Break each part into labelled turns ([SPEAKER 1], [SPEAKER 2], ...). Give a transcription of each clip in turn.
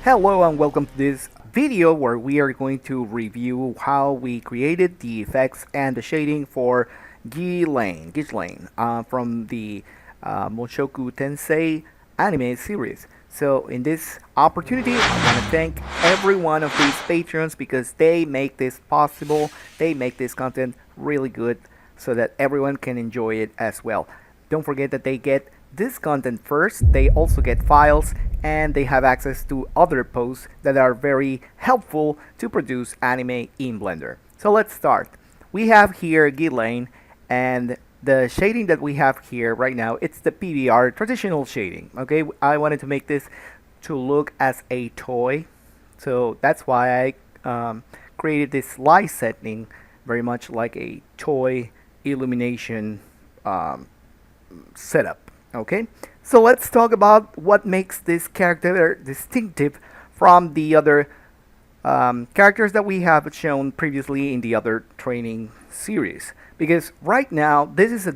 [SPEAKER 1] Hello and welcome to this video where we are going to review how we created the effects and the shading for Ghislaine from the Mushoku Tensei anime series. So in this opportunity, I want to thank every one of these patrons because they make this possible. They make this content really good so that everyone can enjoy it as well. Don't forget that they get this content first, they also get files, and they have access to other posts that are very helpful to produce anime in Blender. So let's start. We have here Ghislaine, and the shading that we have here right now, it's the PBR traditional shading. Okay, I wanted to make this to look as a toy, so that's why I created this light setting, very much like a toy illumination setup. Okay, so let's talk about what makes this character distinctive from the other characters that we have shown previously in the other training series. Because right now, this is a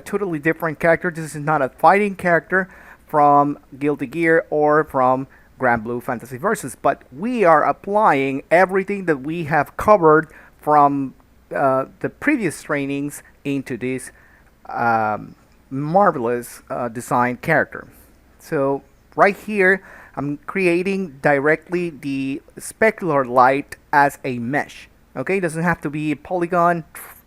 [SPEAKER 1] totally different character. This is not a fighting character from Guilty Gear or from Grand Blue Fantasy Versus, but we are applying everything that we have covered from the previous trainings into this marvelous design character. So right here I'm creating directly the specular light as a mesh. Okay, it doesn't have to be a polygon,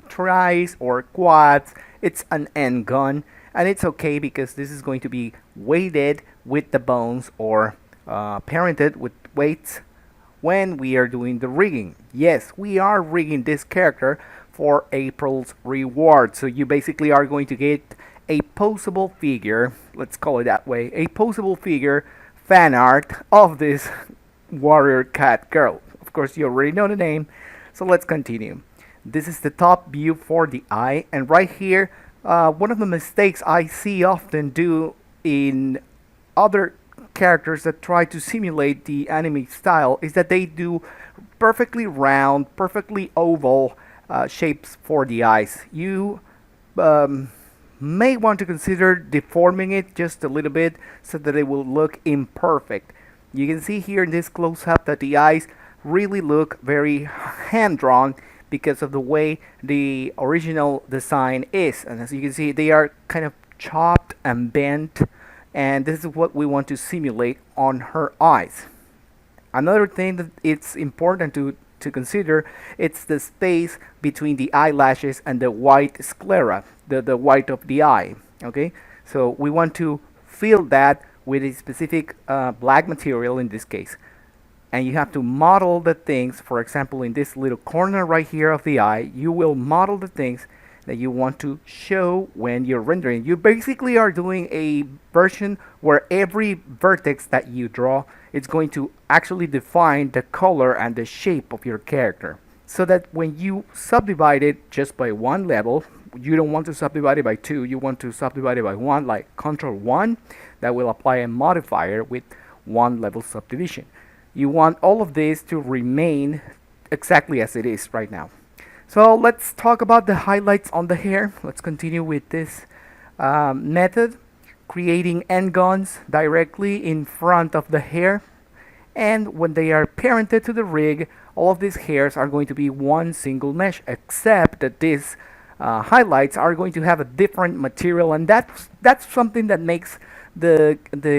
[SPEAKER 1] tris or quads. It's an end gun, and it's okay because this is going to be weighted with the bones or parented with weights when we are doing the rigging. Yes, we are rigging this character for April's reward. So you basically are going to get a posable figure, let's call it that way, a posable figure fan art of this warrior cat girl. Of course, you already know the name, so let's continue. This is the top view for the eye, and right here, one of the mistakes I see often do in other characters that try to simulate the anime style is that they do perfectly round, perfectly oval shapes for the eyes. You may want to consider deforming it just a little bit so that it will look imperfect. You can see here in this close-up that the eyes really look very hand-drawn because of the way the original design is, and as you can see they are kind of chopped and bent, and this is what we want to simulate on her eyes. Another thing that it's important to consider, it's the space between the eyelashes and the white sclera, the white of the eye. Okay, so we want to fill that with a specific black material in this case, and you have to model the things. For example, in this little corner right here of the eye, you will model the things that you want to show when you're rendering. You basically are doing a version where every vertex that you draw, it's going to actually define the color and the shape of your character, so that when you subdivide it just by one level, you don't want to subdivide it by two, you want to subdivide it by one, like control 1, that will apply a modifier with one level subdivision. You want all of this to remain exactly as it is right now. So let's talk about the highlights on the hair. Let's continue with this method, creating end guns directly in front of the hair. And when they are parented to the rig, all of these hairs are going to be one single mesh, except that these highlights are going to have a different material, and that's something that makes the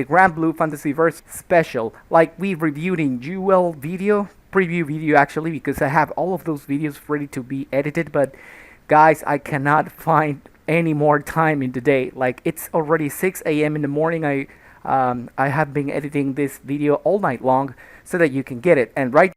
[SPEAKER 1] Grand Blue Fantasy Verse special. Like we reviewed in Jewel video, preview video actually, because I have all of those videos ready to be edited, but guys, I cannot find any more time in the day. Like it's already 6 a.m. in the morning. I have been editing this video all night long so that you can get it. And right,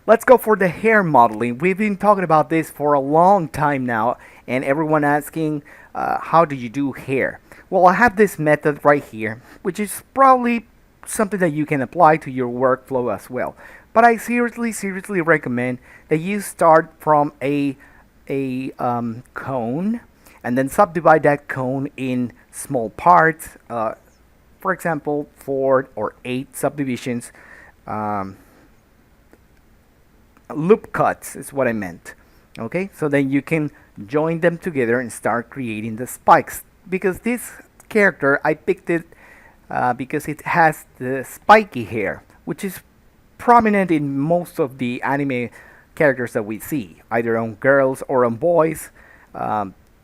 [SPEAKER 1] let's go for the hair modeling. We've been talking about this for a long time now, and everyone asking, how do you do hair? Well, I have this method right here, which is probably something that you can apply to your workflow as well. But I seriously recommend that you start from a cone, and then subdivide that cone in small parts. For example, 4 or 8 subdivisions. Loop cuts is what I meant. Okay, so then you can join them together and start creating the spikes. Because this character, I picked it because it has the spiky hair, which is prominent in most of the anime characters that we see, either on girls or on boys.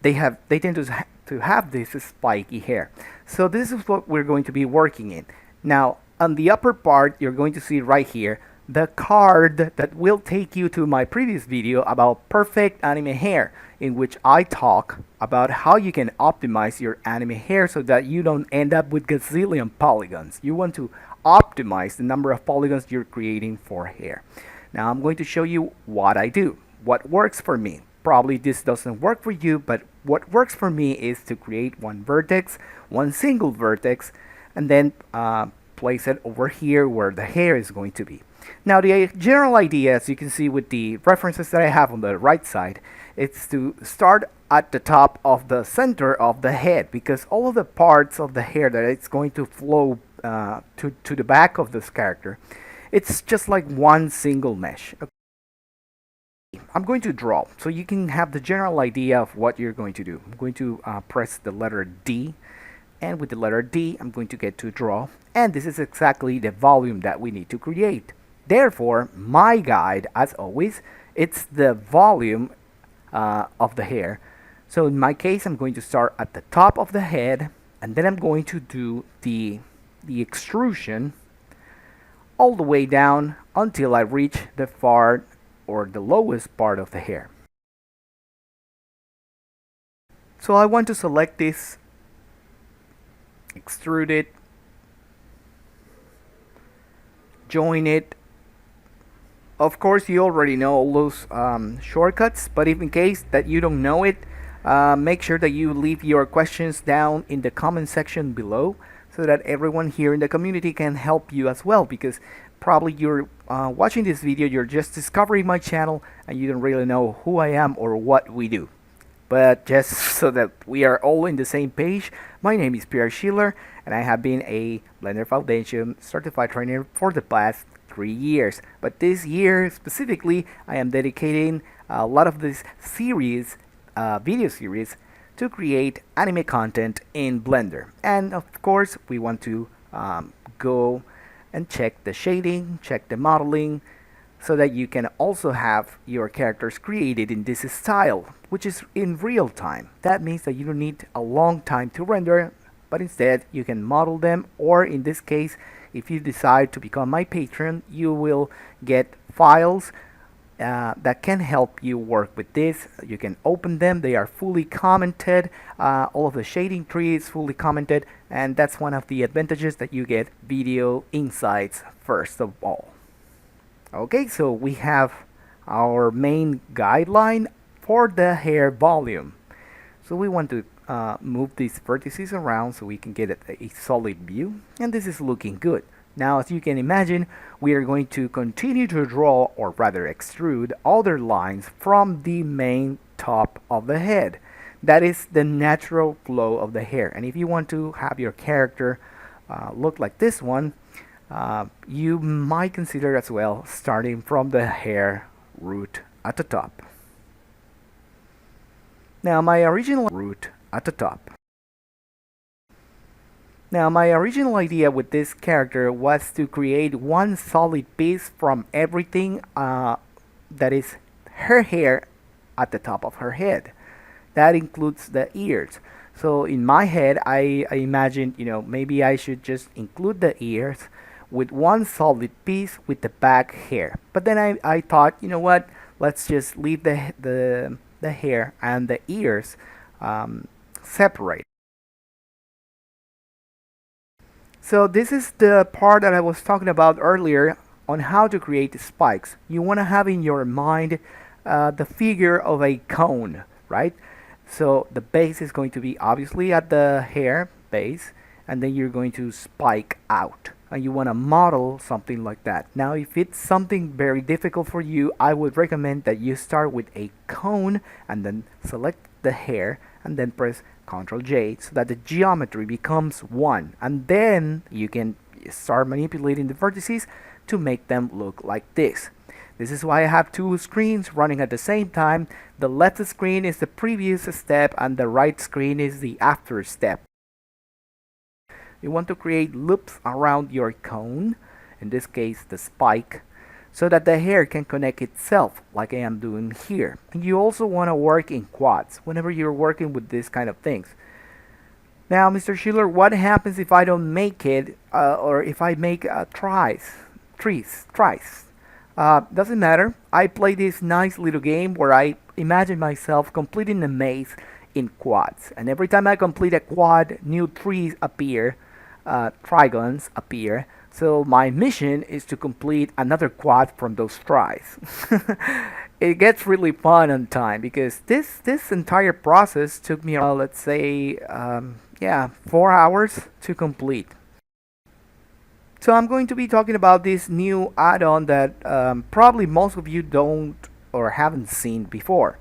[SPEAKER 1] They tend to have this spiky hair. So this is what we're going to be working in. Now, on the upper part, you're going to see right here the card that will take you to my previous video about perfect anime hair, in which I talk about how you can optimize your anime hair so that you don't end up with gazillion polygons. You want to optimize the number of polygons you're creating for hair. Now I'm going to show you what I do, what works for me. Probably this doesn't work for you, but what works for me is to create one vertex, one single vertex, and then place it over here where the hair is going to be. Now the general idea, as you can see with the references that I have on the right side, it's to start at the top of the center of the head, because all of the parts of the hair that it's going to flow to the back of this character, it's just like one single mesh. I'm going to draw so you can have the general idea of what you're going to do. I'm going to press the letter D, and with the letter D I'm going to get to draw, and this is exactly the volume that we need to create. Therefore, my guide, as always, it's the volume of the hair. So in my case, I'm going to start at the top of the head, and then I'm going to do the extrusion all the way down until I reach the far or the lowest part of the hair. So I want to select this, extrude it, join it. Of course, you already know all those shortcuts, but if in case that you don't know it, make sure that you leave your questions down in the comment section below so that everyone here in the community can help you as well, because probably you're watching this video, you're just discovering my channel and you don't really know who I am or what we do. But just so that we are all in the same page, my name is Pierre Schiller and I have been a Blender Foundation certified trainer for the past 3 years. But this year specifically, I am dedicating a lot of this series, video series, to create anime content in Blender. And of course, we want to go and check the shading, check the modeling, so that you can also have your characters created in this style, which is in real time. That means that you don't need a long time to render, but instead you can model them, or in this case, if you decide to become my patron, you will get files that can help you work with this. You can open them, they are fully commented, all of the shading tree is fully commented, and that's one of the advantages, that you get video insights first of all. Okay, so we have our main guideline for the hair volume. So we want to move these vertices around so we can get a solid view, and this is looking good. Now, as you can imagine, we are going to continue to draw, or rather extrude, other lines from the main top of the head. That is the natural flow of the hair. And if you want to have your character look like this one, you might consider as well starting from the hair root at the top. Now my original idea with this character was to create one solid piece from everything that is her hair at the top of her head. That includes the ears. So in my head, I imagined, maybe I should just include the ears with one solid piece with the back hair. But then I thought, you know what, let's just leave the hair and the ears separate. So this is the part that I was talking about earlier on how to create spikes. You want to have in your mind the figure of a cone, right? So the base is going to be obviously at the hair base, and then you're going to spike out, and you want to model something like that. Now if it's something very difficult for you, I would recommend that you start with a cone and then select the hair and then press Ctrl J so that the geometry becomes one, and then you can start manipulating the vertices to make them look like this. This is why I have two screens running at the same time. The left screen is the previous step and the right screen is the after step. You want to create loops around your cone, in this case the spike, so that the hair can connect itself like I am doing here. And you also want to work in quads whenever you're working with this kind of things. Now, Mr. Schiller, what happens if I don't make it, or if I make tries? Doesn't matter. I play this nice little game where I imagine myself completing a maze in quads. And every time I complete a quad, new trees appear, trigons appear. So my mission is to complete another quad from those tries. It gets really fun on time because this entire process took me, let's say, yeah, 4 hours to complete. So I'm going to be talking about this new add-on that probably most of you don't or haven't seen before.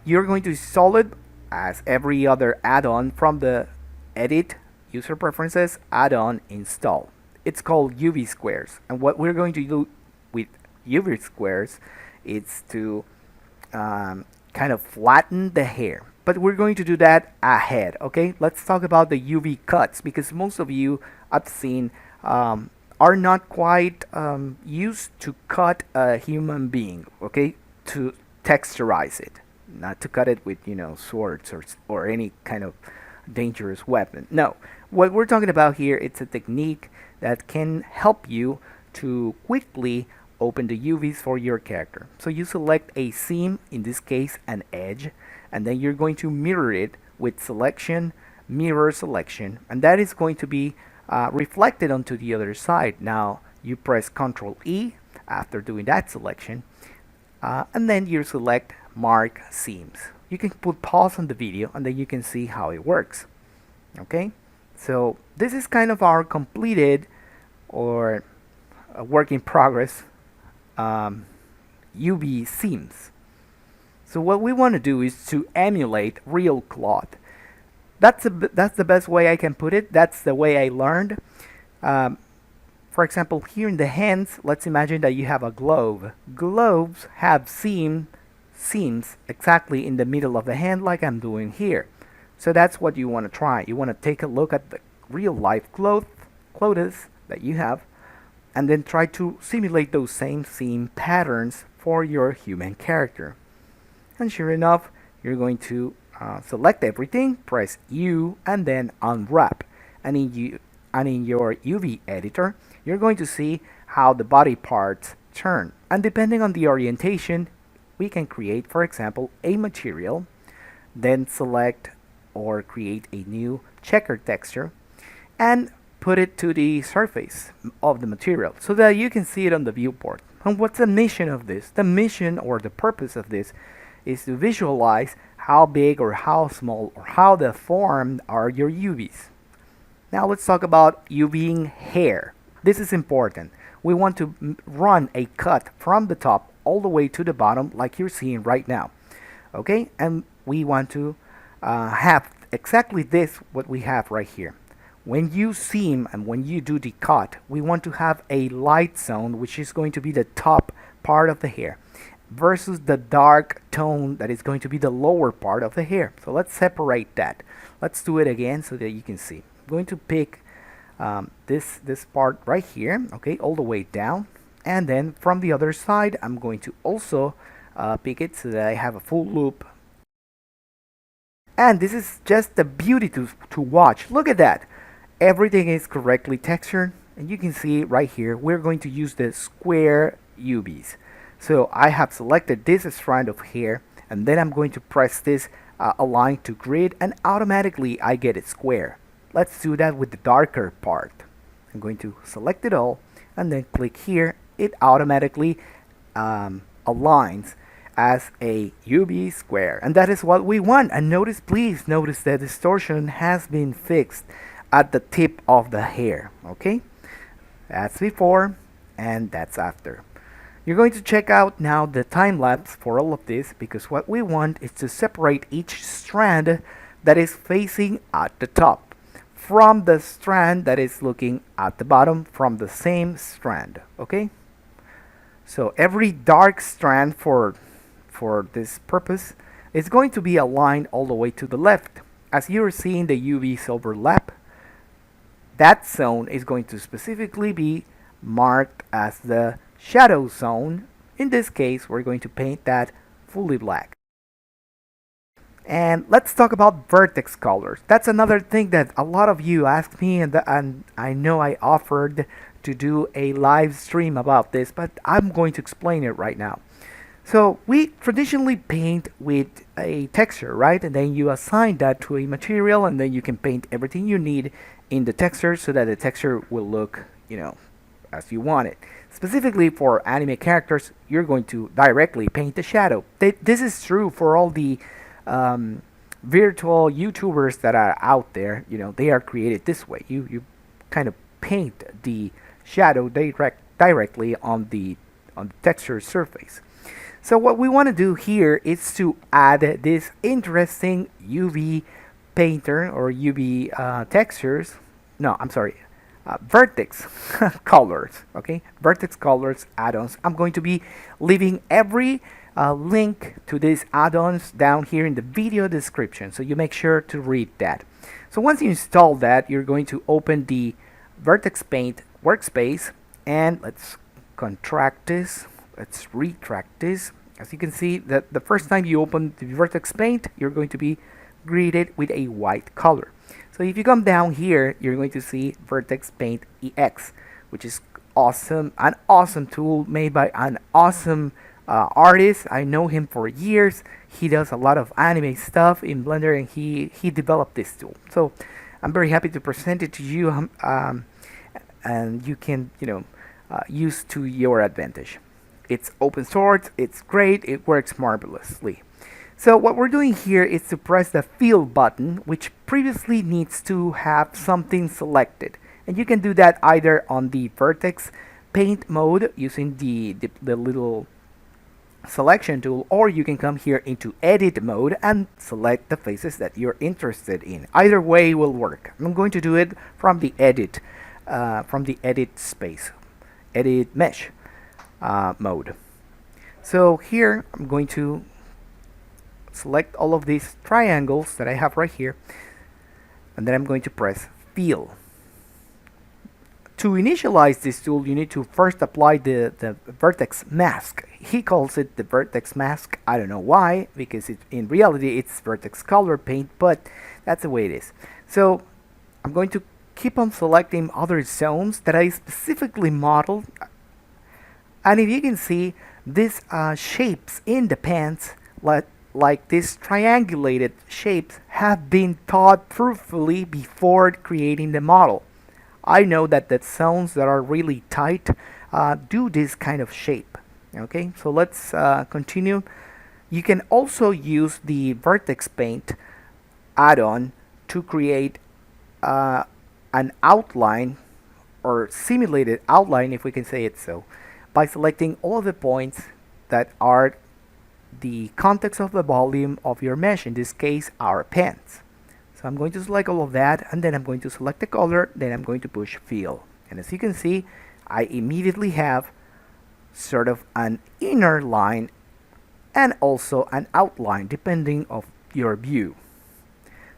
[SPEAKER 1] You're going to install it as every other add-on from the Edit, User Preferences, Add-on Install. It's called UV Squares, and what we're going to do with UV Squares is to kind of flatten the hair. But we're going to do that ahead, okay? Let's talk about the UV cuts, because most of you I've seen are not quite used to cut a human being, okay? To texturize it, not to cut it with, swords or any kind of dangerous weapon. No, what we're talking about here, it's a technique that can help you to quickly open the UVs for your character. So you select a seam, in this case an edge, and then you're going to mirror it with selection, mirror selection, and that is going to be reflected onto the other side. Now you press Ctrl E after doing that selection, and then you select mark seams. You can put pause on the video and then you can see how it works. Okay, so this is kind of our completed or a work in progress UV seams. So what we want to do is to emulate real cloth. That's the best way I can put it. That's the way I learned. For example, here in the hands, let's imagine that you have a glove. Gloves have seams exactly in the middle of the hand, like I'm doing here. So that's what you want to try. You want to take a look at the real life clothes that you have, and then try to simulate those same seam patterns for your human character. And sure enough, you're going to select everything, press U, and then unwrap. And in your UV editor, you're going to see how the body parts turn. And depending on the orientation, we can create, for example, a material, then select or create a new checker texture, and put it to the surface of the material so that you can see it on the viewport. And what's the mission of this? The mission or the purpose of this is to visualize how big or how small or how deformed are your UVs. Now let's talk about UVing hair. This is important. We want to run a cut from the top all the way to the bottom like you're seeing right now. Okay, and we want to have exactly this what we have right here. When you seam and when you do the cut, we want to have a light zone, which is going to be the top part of the hair, versus the dark tone that is going to be the lower part of the hair. So let's separate that. Let's do it again so that you can see. I'm going to pick this part right here, okay, all the way down, and then from the other side I'm going to also pick it so that I have a full loop. And this is just the beauty to watch. Look at that. Everything is correctly textured, and you can see right here we're going to use the square UVs. So I have selected this strand of hair, and then I'm going to press this align to grid, and automatically I get it square. Let's do that with the darker part. I'm going to select it all and then click here. It automatically aligns as a UV square, and that is what we want. And please notice that distortion has been fixed at the tip of the hair. Okay, that's before and that's after. You're going to check out now the time lapse for all of this, because what we want is to separate each strand that is facing at the top from the strand that is looking at the bottom from the same strand. Okay, So every dark strand for this purpose is going to be aligned all the way to the left. As you're seeing the UVs overlap, that zone is going to specifically be marked as the shadow zone. In this case, we're going to paint that fully black. And let's talk about vertex colors. That's another thing that a lot of you asked me, and I know I offered to do a live stream about this, but I'm going to explain it right now. So we traditionally paint with a texture, right? And then you assign that to a material, and then you can paint everything you need in the texture so that the texture will look, as you want it. Specifically for anime characters, you're going to directly paint the shadow. This is true for all the virtual YouTubers that are out there. They are created this way. You kind of paint the shadow directly on the texture surface. So what we want to do here is to add this interesting UV painter or UV textures. No, I'm sorry, vertex colors. Okay, vertex colors add-ons. I'm going to be leaving every link to these add-ons down here in the video description, so you make sure to read that. So once you install that, you're going to open the Vertex Paint workspace, and let's contract this. Let's retract this. As you can see, that the first time you open the Vertex Paint, you're going to be greeted with a white color. So if you come down here, you're going to see Vertex Paint EX, which is awesome, an awesome tool made by an awesome artist. I know him for years. He does a lot of anime stuff in Blender, and he developed this tool. So I'm very happy to present it to you, and you can use to your advantage. It's open source, it's great, it works marvelously. So what we're doing here is to press the fill button, which previously needs to have something selected. And you can do that either on the Vertex Paint mode using the little selection tool, or you can come here into edit mode and select the faces that you're interested in. Either way will work. I'm going to do it from the edit space, edit mesh mode. So here I'm going to select all of these triangles that I have right here, and then I'm going to press fill. To initialize this tool, you need to first apply the vertex mask. He calls it the vertex mask. I don't know why, because in reality it's vertex color paint, but that's the way it is. So I'm going to keep on selecting other zones that I specifically modeled. And if you can see, these shapes in the pants, like these triangulated shapes, have been thought truthfully before creating the model. I know that the zones that are really tight do this kind of shape. Okay, so let's continue. You can also use the Vertex Paint add-on to create an outline, or simulated outline, if we can say it so, by selecting all of the points that are the context of the volume of your mesh, in this case our pants. So I'm going to select all of that, and then I'm going to select the color, then I'm going to push fill. And as you can see, I immediately have sort of an inner line and also an outline depending of your view.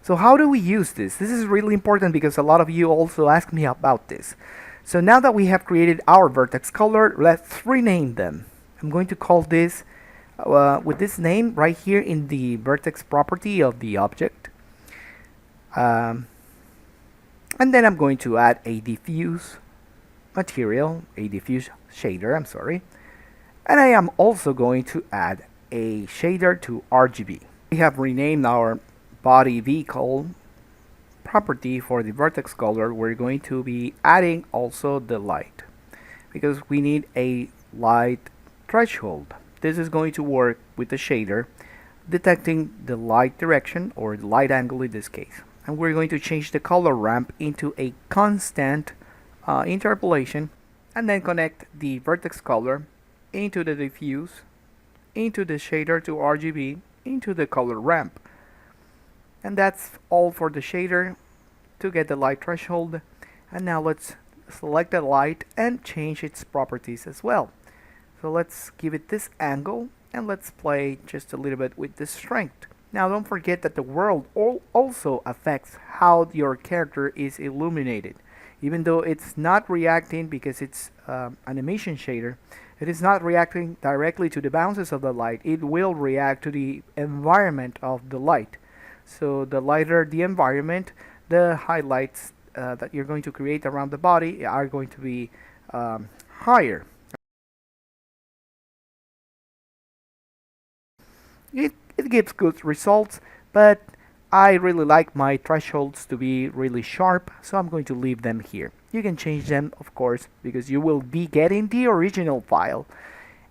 [SPEAKER 1] So how do we use this? This is really important because a lot of you also ask me about this. So now that we have created our vertex color, let's rename them. I'm going to call this with this name right here in the vertex property of the object. And then I'm going to add a diffuse material, a diffuse shader, I'm sorry. And I am also going to add a shader to RGB. We have renamed our body vehicle property for the vertex color. We're going to be adding also the light, because we need a light threshold. This is going to work with the shader, detecting the light direction or the light angle in this case. And we're going to change the color ramp into a constant interpolation, and then connect the vertex color into the diffuse, into the shader to RGB, into the color ramp. And that's all for the shader to get the light threshold. And now let's select the light and change its properties as well. So let's give it this angle and let's play just a little bit with the strength. Now don't forget that the world also affects how your character is illuminated. Even though it's not reacting because it's animation shader, it is not reacting directly to the bounces of the light. It will react to the environment of the light. So the lighter the environment, the highlights that you're going to create around the body are going to be higher. It gives good results, but I really like my thresholds to be really sharp, so I'm going to leave them here. You can change them, of course, because you will be getting the original file.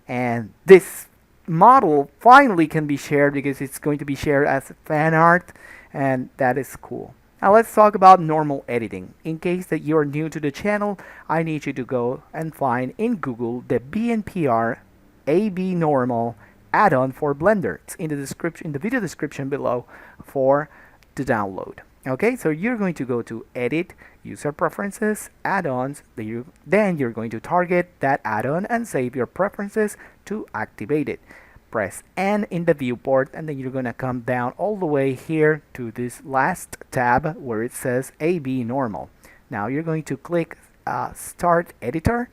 [SPEAKER 1] And this model finally can be shared because it's going to be shared as fan art, and that is cool. Now let's talk about normal editing. In case that you're new to the channel, I need you to go and find in Google the BNPR AB normal add-on for Blender. It's in the description, in the video description below for the download. Okay, so you're going to go to Edit, User Preferences, Add-ons. Then you're going to target that add-on and save your preferences to activate it. Press N in the viewport, and then you're going to come down all the way here to this last tab where it says AB Normal. Now you're going to click Start Editor,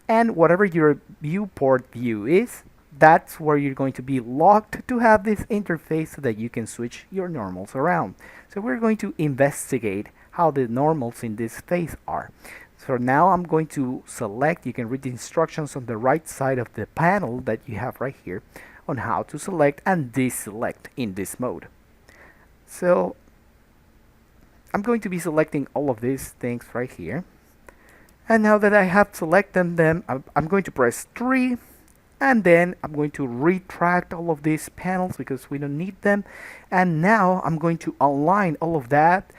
[SPEAKER 1] and whatever your viewport view is, that's where you're going to be locked to have this interface so that you can switch your normals around. So we're going to investigate how the normals in this face are. So now I'm going to select, you can read the instructions on the right side of the panel that you have right here on how to select and deselect in this mode. So I'm going to be selecting all of these things right here. And now that I have selected them, I'm going to press 3. And then I'm going to retract all of these panels because we don't need them. And now I'm going to align all of that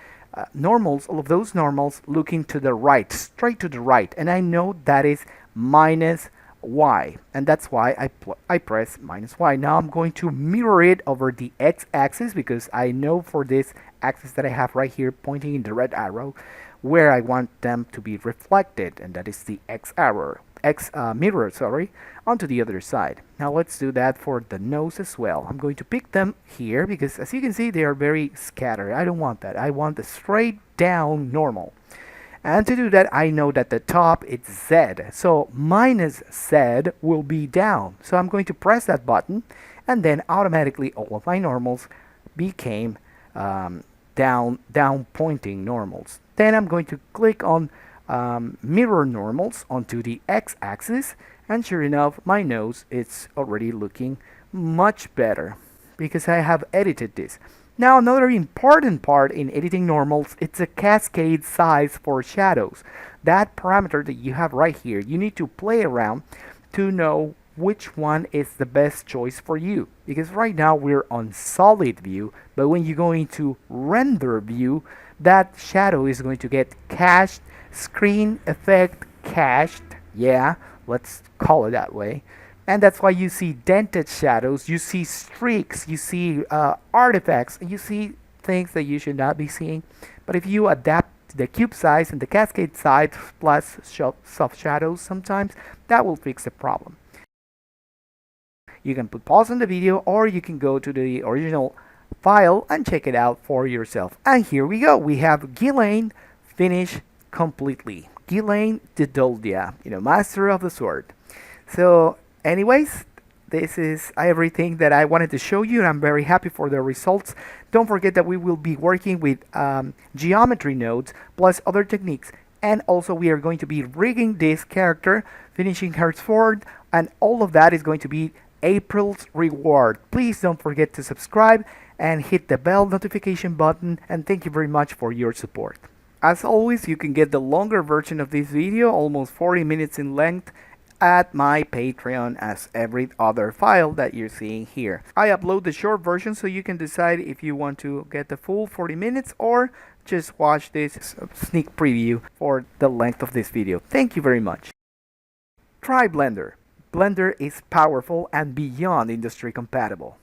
[SPEAKER 1] normals, all of those normals looking to the right, straight to the right. And I know that is minus Y. And that's why I press minus Y. Now I'm going to mirror it over the X-axis because I know for this axis that I have right here pointing in the red arrow where I want them to be reflected. And that is the X arrow. Mirror, onto the other side. Now let's do that for the nose as well. I'm going to pick them here because as you can see they are very scattered. I don't want that. I want the straight down normal. And to do that I know that the top is Z. So minus Z will be down. So I'm going to press that button and then automatically all of my normals became down pointing normals. Then I'm going to click on mirror normals onto the X-axis, and sure enough my nose is already looking much better because I have edited this. Now another important part in editing normals, it's a cascade size for shadows. That parameter that you have right here, you need to play around to know which one is the best choice for you, because right now we're on solid view, but when you go into render view, that shadow is going to get cached, screen effect cached, yeah, let's call it that way. And that's why you see dented shadows, you see streaks, you see artifacts, and you see things that you should not be seeing. But if you adapt the cube size and the cascade size plus soft shadows sometimes, that will fix the problem. You can put pause on the video or you can go to the original file and check it out for yourself. And here we go, we have Ghislaine finished completely. Ghislaine the Doldia, master of the sword. So anyways, this is everything that I wanted to show you, and I'm very happy for the results. Don't forget that we will be working with geometry nodes plus other techniques, and also we are going to be rigging this character, finishing her sword, and all of that is going to be April's reward. Please don't forget to subscribe and hit the bell notification button, and thank you very much for your support. As always, you can get the longer version of this video, almost 40 minutes in length, at my Patreon as every other file that you're seeing here. I upload the short version so you can decide if you want to get the full 40 minutes or just watch this sneak preview for the length of this video. Thank you very much. Try Blender. Blender is powerful and beyond industry compatible.